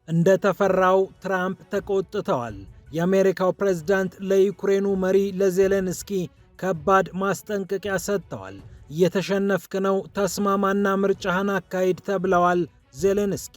እንደተፈራው ትራምፕ ተቆጥተዋል። የአሜሪካው ፕሬዝዳንት ለዩክሬኑ መሪ ለዜሌንስኪ ከባድ ማስጠንቀቂያ ሰጥተዋል። እየተሸነፍክ ነው፣ ተስማማና ምርጫህን አካሂድ ተብለዋል ዜሌንስኪ።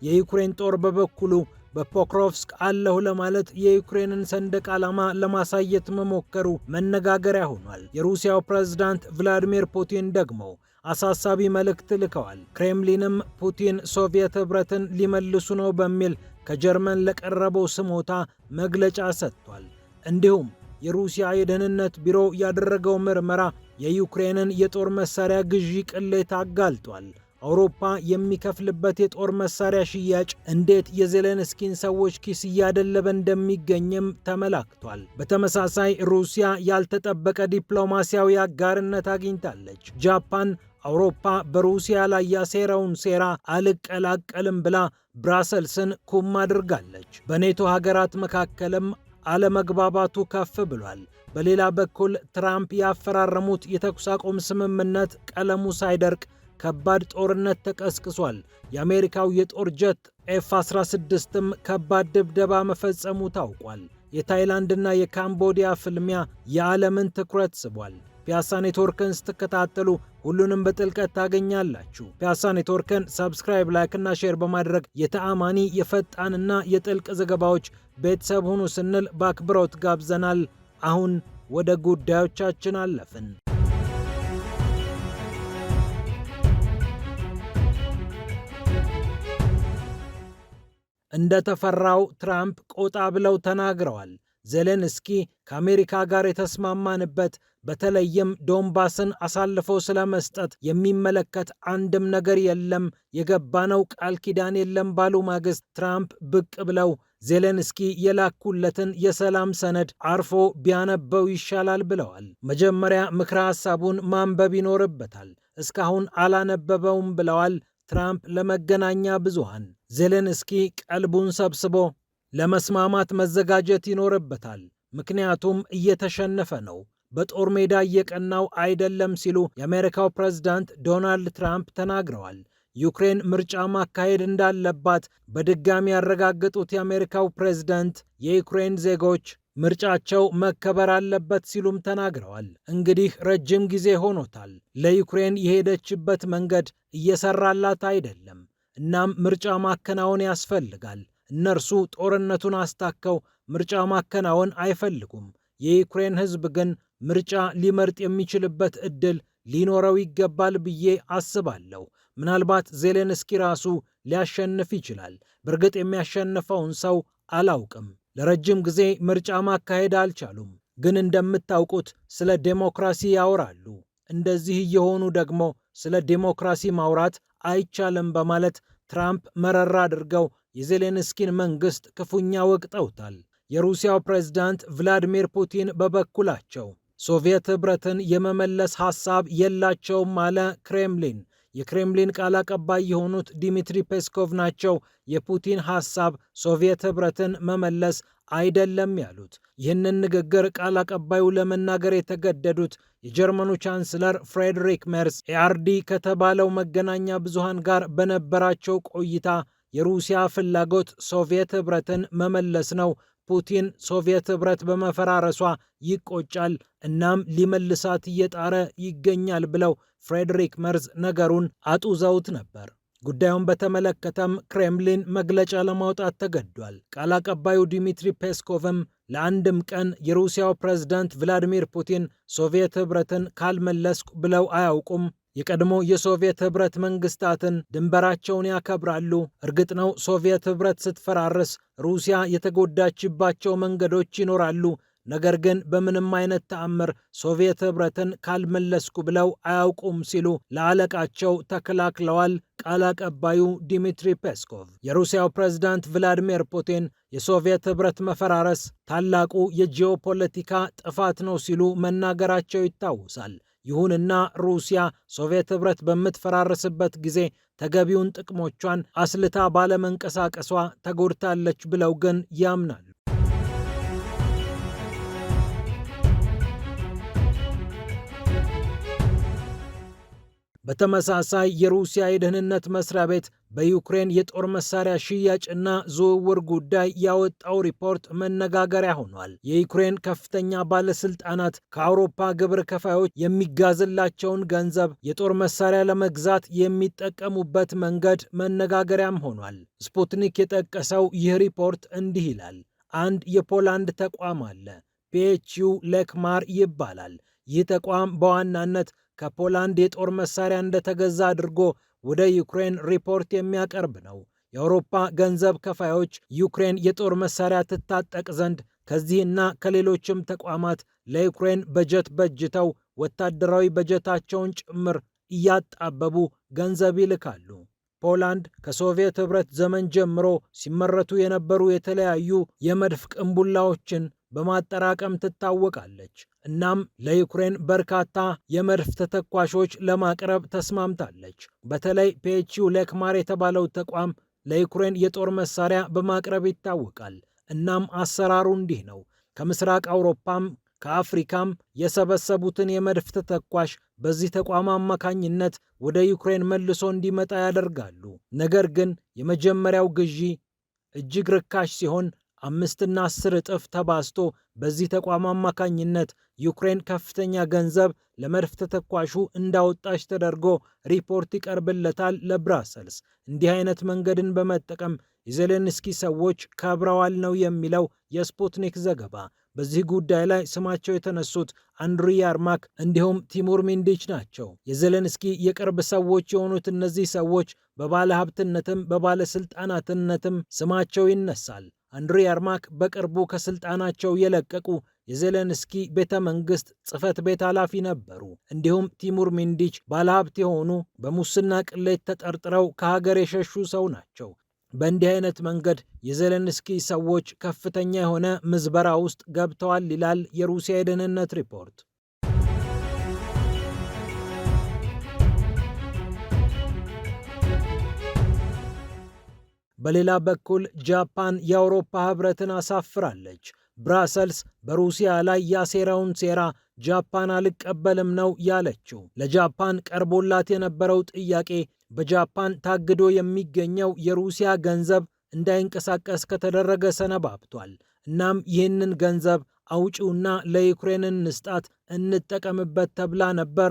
የዩክሬን ጦር በበኩሉ በፖክሮቭስክ አለሁ ለማለት የዩክሬንን ሰንደቅ ዓላማ ለማሳየት መሞከሩ መነጋገሪያ ሆኗል። የሩሲያው ፕሬዝዳንት ቭላዲሚር ፑቲን ደግሞ አሳሳቢ መልእክት ልከዋል። ክሬምሊንም ፑቲን ሶቪየት ኅብረትን ሊመልሱ ነው በሚል ከጀርመን ለቀረበው ስሞታ መግለጫ ሰጥቷል። እንዲሁም የሩሲያ የደህንነት ቢሮ ያደረገው ምርመራ የዩክሬንን የጦር መሳሪያ ግዢ ቅሌት አጋልጧል። አውሮፓ የሚከፍልበት የጦር መሳሪያ ሽያጭ እንዴት የዜሌንስኪን ሰዎች ኪስ እያደለበ እንደሚገኝም ተመላክቷል። በተመሳሳይ ሩሲያ ያልተጠበቀ ዲፕሎማሲያዊ አጋርነት አግኝታለች። ጃፓን አውሮፓ በሩሲያ ላይ ያሴረውን ሴራ አልቀላቀልም ብላ ብራሰልስን ኩም አድርጋለች። በኔቶ ሀገራት መካከልም አለመግባባቱ ከፍ ብሏል። በሌላ በኩል ትራምፕ ያፈራረሙት የተኩስ አቁም ስምምነት ቀለሙ ሳይደርቅ ከባድ ጦርነት ተቀስቅሷል። የአሜሪካው የጦር ጀት ኤፍ-16ም ከባድ ድብደባ መፈጸሙ ታውቋል። የታይላንድና የካምቦዲያ ፍልሚያ የዓለምን ትኩረት ስቧል። ፒያሳ ኔትወርክን ስትከታተሉ ሁሉንም በጥልቀት ታገኛላችሁ። ፒያሳ ኔትወርክን ሰብስክራይብ፣ ላይክ እና ሼር በማድረግ የተአማኒ የፈጣንና የጥልቅ ዘገባዎች ቤተሰብ ሁኑ ስንል በአክብሮት ጋብዘናል። አሁን ወደ ጉዳዮቻችን አለፍን። እንደተፈራው ትራምፕ ቆጣ ብለው ተናግረዋል። ዜሌንስኪ ከአሜሪካ ጋር የተስማማንበት በተለይም ዶንባስን አሳልፈው ስለመስጠት የሚመለከት አንድም ነገር የለም፣ የገባነው ቃል ኪዳን የለም ባሉ ማግስት ትራምፕ ብቅ ብለው ዜሌንስኪ የላኩለትን የሰላም ሰነድ አርፎ ቢያነበው ይሻላል ብለዋል። መጀመሪያ ምክረ ሐሳቡን ማንበብ ይኖርበታል፣ እስካሁን አላነበበውም ብለዋል ትራምፕ ለመገናኛ ብዙሃን። ዜሌንስኪ ቀልቡን ሰብስቦ ለመስማማት መዘጋጀት ይኖርበታል፣ ምክንያቱም እየተሸነፈ ነው፣ በጦር ሜዳ እየቀናው አይደለም ሲሉ የአሜሪካው ፕሬዝዳንት ዶናልድ ትራምፕ ተናግረዋል። ዩክሬን ምርጫ ማካሄድ እንዳለባት በድጋሚ ያረጋገጡት የአሜሪካው ፕሬዝዳንት የዩክሬን ዜጎች ምርጫቸው መከበር አለበት ሲሉም ተናግረዋል። እንግዲህ ረጅም ጊዜ ሆኖታል። ለዩክሬን የሄደችበት መንገድ እየሰራላት አይደለም። እናም ምርጫ ማከናወን ያስፈልጋል። እነርሱ ጦርነቱን አስታከው ምርጫ ማከናወን አይፈልጉም። የዩክሬን ሕዝብ ግን ምርጫ ሊመርጥ የሚችልበት ዕድል ሊኖረው ይገባል ብዬ አስባለሁ። ምናልባት ዜሌንስኪ ራሱ ሊያሸንፍ ይችላል። በእርግጥ የሚያሸንፈውን ሰው አላውቅም። ለረጅም ጊዜ ምርጫ ማካሄድ አልቻሉም፣ ግን እንደምታውቁት ስለ ዴሞክራሲ ያወራሉ። እንደዚህ እየሆኑ ደግሞ ስለ ዴሞክራሲ ማውራት አይቻልም በማለት ትራምፕ መረራ አድርገው የዜሌንስኪን መንግሥት ክፉኛ ወቅጠውታል። የሩሲያው ፕሬዝዳንት ቭላዲሚር ፑቲን በበኩላቸው ሶቪየት ኅብረትን የመመለስ ሐሳብ የላቸውም አለ ክሬምሊን። የክሬምሊን ቃል አቀባይ የሆኑት ዲሚትሪ ፔስኮቭ ናቸው የፑቲን ሐሳብ ሶቪየት ኅብረትን መመለስ አይደለም ያሉት። ይህንን ንግግር ቃል አቀባዩ ለመናገር የተገደዱት የጀርመኑ ቻንስለር ፍሬድሪክ ሜርስ ኤአርዲ ከተባለው መገናኛ ብዙሃን ጋር በነበራቸው ቆይታ የሩሲያ ፍላጎት ሶቪየት ኅብረትን መመለስ ነው፣ ፑቲን ሶቪየት ኅብረት በመፈራረሷ ይቆጫል፣ እናም ሊመልሳት እየጣረ ይገኛል ብለው ፍሬድሪክ መርዝ ነገሩን አጡዘውት ነበር። ጉዳዩን በተመለከተም ክሬምሊን መግለጫ ለማውጣት ተገዷል። ቃል አቀባዩ ዲሚትሪ ፔስኮቭም ለአንድም ቀን የሩሲያው ፕሬዝዳንት ቭላዲሚር ፑቲን ሶቪየት ኅብረትን ካልመለስኩ ብለው አያውቁም። የቀድሞ የሶቪየት ኅብረት መንግስታትን ድንበራቸውን ያከብራሉ። እርግጥ ነው ሶቪየት ኅብረት ስትፈራርስ ሩሲያ የተጎዳችባቸው መንገዶች ይኖራሉ። ነገር ግን በምንም አይነት ተአምር ሶቪየት ኅብረትን ካልመለስኩ ብለው አያውቁም ሲሉ ለአለቃቸው ተከላክለዋል ቃል አቀባዩ ዲሚትሪ ፔስኮቭ። የሩሲያው ፕሬዝዳንት ቭላዲሚር ፑቲን የሶቪየት ኅብረት መፈራረስ ታላቁ የጂኦፖለቲካ ጥፋት ነው ሲሉ መናገራቸው ይታወሳል። ይሁንና ሩሲያ ሶቪየት ኅብረት በምትፈራረስበት ጊዜ ተገቢውን ጥቅሞቿን አስልታ ባለመንቀሳቀሷ ተጎድታለች ብለው ግን ያምናሉ። በተመሳሳይ የሩሲያ የደህንነት መስሪያ ቤት በዩክሬን የጦር መሳሪያ ሽያጭና ዝውውር ጉዳይ ያወጣው ሪፖርት መነጋገሪያ ሆኗል። የዩክሬን ከፍተኛ ባለስልጣናት ከአውሮፓ ግብር ከፋዮች የሚጋዝላቸውን ገንዘብ የጦር መሳሪያ ለመግዛት የሚጠቀሙበት መንገድ መነጋገሪያም ሆኗል። ስፑትኒክ የጠቀሰው ይህ ሪፖርት እንዲህ ይላል። አንድ የፖላንድ ተቋም አለ፣ ፒኤችዩ ሌክማር ይባላል። ይህ ተቋም በዋናነት ከፖላንድ የጦር መሳሪያ እንደተገዛ አድርጎ ወደ ዩክሬን ሪፖርት የሚያቀርብ ነው። የአውሮፓ ገንዘብ ከፋዮች ዩክሬን የጦር መሳሪያ ትታጠቅ ዘንድ ከዚህና ከሌሎችም ተቋማት ለዩክሬን በጀት በጅተው ወታደራዊ በጀታቸውን ጭምር እያጣበቡ ገንዘብ ይልካሉ። ፖላንድ ከሶቪየት ኅብረት ዘመን ጀምሮ ሲመረቱ የነበሩ የተለያዩ የመድፍ ቅንቡላዎችን በማጠራቀም ትታወቃለች። እናም ለዩክሬን በርካታ የመድፍ ተተኳሾች ለማቅረብ ተስማምታለች። በተለይ ፒኤችዩ ሌክማር የተባለው ተቋም ለዩክሬን የጦር መሳሪያ በማቅረብ ይታወቃል። እናም አሰራሩ እንዲህ ነው። ከምስራቅ አውሮፓም ከአፍሪካም የሰበሰቡትን የመድፍ ተተኳሽ በዚህ ተቋም አማካኝነት ወደ ዩክሬን መልሶ እንዲመጣ ያደርጋሉ። ነገር ግን የመጀመሪያው ግዢ እጅግ ርካሽ ሲሆን 5 እና 10 እጥፍ ተባዝቶ በዚህ ተቋም አማካኝነት ዩክሬን ከፍተኛ ገንዘብ ለመድፍ ተተኳሹ እንዳወጣች ተደርጎ ሪፖርት ይቀርብለታል ለብራሰልስ። እንዲህ አይነት መንገድን በመጠቀም የዜሌንስኪ ሰዎች ከብረዋል ነው የሚለው የስፑትኒክ ዘገባ። በዚህ ጉዳይ ላይ ስማቸው የተነሱት አንድሪ ያርማክ እንዲሁም ቲሙር ሚንዲች ናቸው። የዜሌንስኪ የቅርብ ሰዎች የሆኑት እነዚህ ሰዎች በባለ ሀብትነትም በባለስልጣናትነትም ስማቸው ይነሳል። አንድሪ ያርማክ በቅርቡ ከስልጣናቸው የለቀቁ የዜሌንስኪ ቤተ መንግስት ጽህፈት ቤት ኃላፊ ነበሩ። እንዲሁም ቲሙር ሚንዲች ባለሀብት የሆኑ በሙስና ቅሌት ተጠርጥረው ከሀገር የሸሹ ሰው ናቸው። በእንዲህ አይነት መንገድ የዜሌንስኪ ሰዎች ከፍተኛ የሆነ ምዝበራ ውስጥ ገብተዋል ይላል የሩሲያ የደህንነት ሪፖርት። በሌላ በኩል ጃፓን የአውሮፓ ህብረትን አሳፍራለች። ብራሰልስ በሩሲያ ላይ ያሴረውን ሴራ ጃፓን አልቀበልም ነው ያለችው። ለጃፓን ቀርቦላት የነበረው ጥያቄ በጃፓን ታግዶ የሚገኘው የሩሲያ ገንዘብ እንዳይንቀሳቀስ ከተደረገ ሰነባብቷል። እናም ይህንን ገንዘብ አውጪውና ለዩክሬን እንስጣት እንጠቀምበት ተብላ ነበር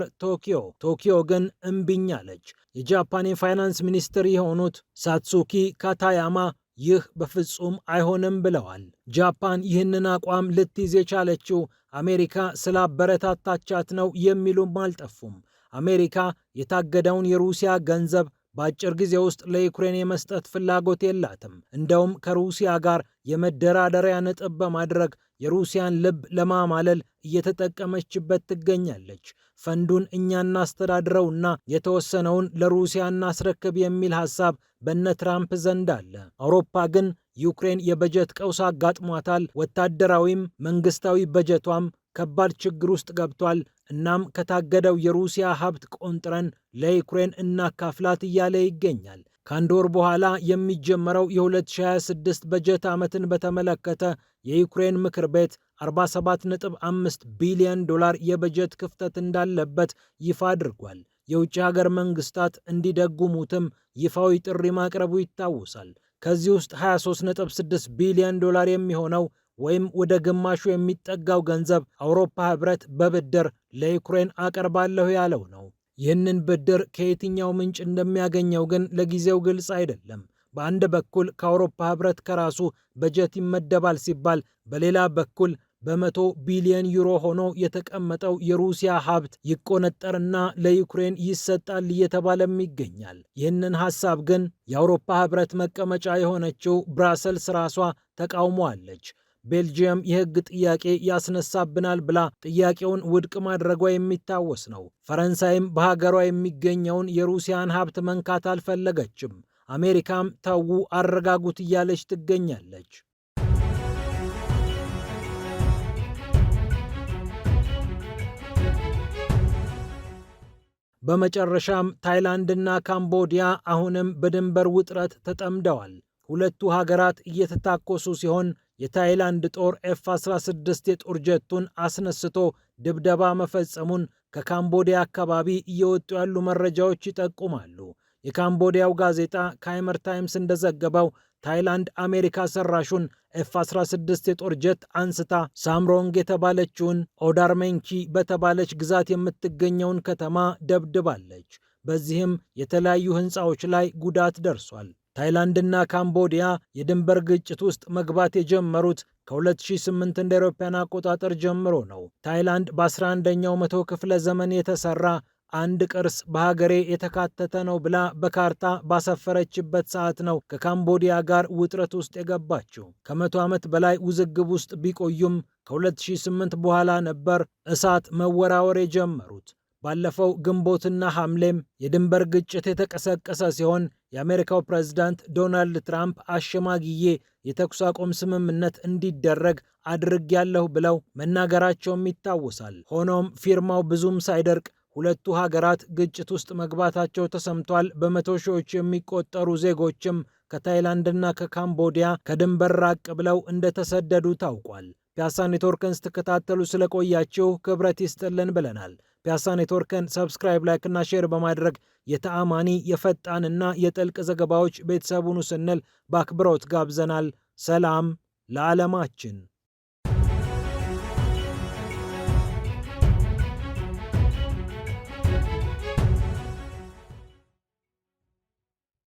ቶኪዮ ግን እምቢኝ አለች። የጃፓን የፋይናንስ ሚኒስትር የሆኑት ሳትሱኪ ካታያማ ይህ በፍጹም አይሆንም ብለዋል። ጃፓን ይህንን አቋም ልትይዝ የቻለችው አሜሪካ ስላበረታታቻት ነው የሚሉም አልጠፉም። አሜሪካ የታገደውን የሩሲያ ገንዘብ በአጭር ጊዜ ውስጥ ለዩክሬን የመስጠት ፍላጎት የላትም። እንደውም ከሩሲያ ጋር የመደራደሪያ ነጥብ በማድረግ የሩሲያን ልብ ለማማለል እየተጠቀመችበት ትገኛለች። ፈንዱን እኛ እናስተዳድረውና የተወሰነውን ለሩሲያ እናስረክብ የሚል ሐሳብ በነ ትራምፕ ዘንድ አለ። አውሮፓ ግን ዩክሬን የበጀት ቀውስ አጋጥሟታል፣ ወታደራዊም መንግስታዊ በጀቷም ከባድ ችግር ውስጥ ገብቷል። እናም ከታገደው የሩሲያ ሀብት ቆንጥረን ለዩክሬን እናካፍላት እያለ ይገኛል። ከአንድ ወር በኋላ የሚጀመረው የ2026 በጀት ዓመትን በተመለከተ የዩክሬን ምክር ቤት 47.5 ቢሊዮን ዶላር የበጀት ክፍተት እንዳለበት ይፋ አድርጓል። የውጭ ሀገር መንግስታት እንዲደጉሙትም ይፋዊ ጥሪ ማቅረቡ ይታወሳል። ከዚህ ውስጥ 23.6 ቢሊዮን ዶላር የሚሆነው ወይም ወደ ግማሹ የሚጠጋው ገንዘብ አውሮፓ ህብረት በብድር ለዩክሬን አቀርባለሁ ያለው ነው። ይህንን ብድር ከየትኛው ምንጭ እንደሚያገኘው ግን ለጊዜው ግልጽ አይደለም። በአንድ በኩል ከአውሮፓ ህብረት ከራሱ በጀት ይመደባል ሲባል፣ በሌላ በኩል በ100 ቢሊዮን ዩሮ ሆኖ የተቀመጠው የሩሲያ ሀብት ይቆነጠርና ለዩክሬን ይሰጣል እየተባለም ይገኛል። ይህንን ሐሳብ ግን የአውሮፓ ህብረት መቀመጫ የሆነችው ብራሰልስ ራሷ ተቃውሟለች። ቤልጂየም የህግ ጥያቄ ያስነሳብናል ብላ ጥያቄውን ውድቅ ማድረጓ የሚታወስ ነው። ፈረንሳይም በሀገሯ የሚገኘውን የሩሲያን ሀብት መንካት አልፈለገችም። አሜሪካም ተዉ አረጋጉት እያለች ትገኛለች። በመጨረሻም ታይላንድና ካምቦዲያ አሁንም በድንበር ውጥረት ተጠምደዋል። ሁለቱ ሀገራት እየተታኮሱ ሲሆን የታይላንድ ጦር F-16 የጦር ጀቱን አስነስቶ ድብደባ መፈጸሙን ከካምቦዲያ አካባቢ እየወጡ ያሉ መረጃዎች ይጠቁማሉ። የካምቦዲያው ጋዜጣ ካይመር ታይምስ እንደዘገበው ታይላንድ አሜሪካ ሰራሹን F-16 የጦር ጀት አንስታ ሳምሮንግ የተባለችውን ኦዳርሜንኪ በተባለች ግዛት የምትገኘውን ከተማ ደብድባለች። በዚህም የተለያዩ ሕንፃዎች ላይ ጉዳት ደርሷል። ታይላንድና ካምቦዲያ የድንበር ግጭት ውስጥ መግባት የጀመሩት ከ2008 እንደ አውሮፓውያን አቆጣጠር ጀምሮ ነው። ታይላንድ በ11ኛው መቶ ክፍለ ዘመን የተሰራ አንድ ቅርስ በሀገሬ የተካተተ ነው ብላ በካርታ ባሰፈረችበት ሰዓት ነው ከካምቦዲያ ጋር ውጥረት ውስጥ የገባችው። ከ100 ዓመት በላይ ውዝግብ ውስጥ ቢቆዩም ከ2008 በኋላ ነበር እሳት መወራወር የጀመሩት። ባለፈው ግንቦትና ሐምሌም የድንበር ግጭት የተቀሰቀሰ ሲሆን የአሜሪካው ፕሬዝዳንት ዶናልድ ትራምፕ አሸማግዬ የተኩስ አቁም ስምምነት እንዲደረግ አድርጌያለሁ ብለው መናገራቸውም ይታወሳል። ሆኖም ፊርማው ብዙም ሳይደርቅ ሁለቱ ሀገራት ግጭት ውስጥ መግባታቸው ተሰምቷል። በመቶ ሺዎች የሚቆጠሩ ዜጎችም ከታይላንድና ከካምቦዲያ ከድንበር ራቅ ብለው እንደተሰደዱ ታውቋል። ፒያሳ ኔትወርክን ስትከታተሉ ስለቆያችሁ ክብረት ይስጥልን ብለናል። ፒያሳ ኔትወርክን ሰብስክራይብ፣ ላይክ እና ሼር በማድረግ የተአማኒ የፈጣንና የጥልቅ ዘገባዎች ቤተሰቡን ስንል በአክብሮት ጋብዘናል። ሰላም ለዓለማችን።